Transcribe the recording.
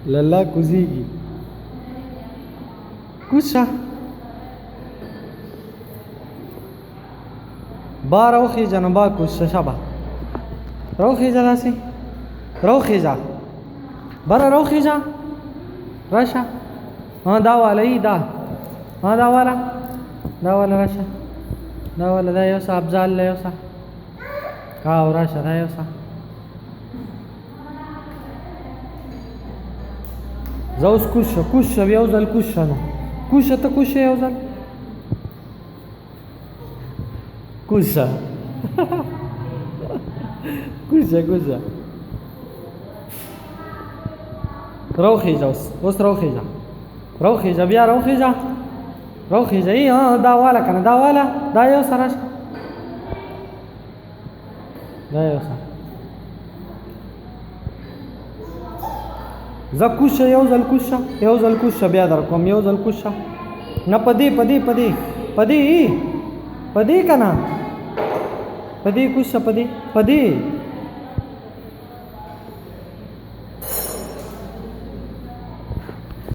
لالا کوزیږي کوزه با راوخیجه نو با کوزه شبه راوخیجه داسې راوخیجه بره راوخیجه راشه دا واله ای دا دا واله راشه دا واله دا یو څه افضل یو څه راشه دا یو څه زه اوس کوز شه یو ځل کوز شه نو کوز شه ته کوز شه یو ځل کوز شه کوز شه راوخیجه اوس راوخیجه بیا راوخیجه ای دا واله کنه دا واله دا یو څه راشه دا یو څه زه کوز شه یو ځل کوز شه بیا در کوم یو ځل کوز شه نه پدې که نه پدې کوز شه پدې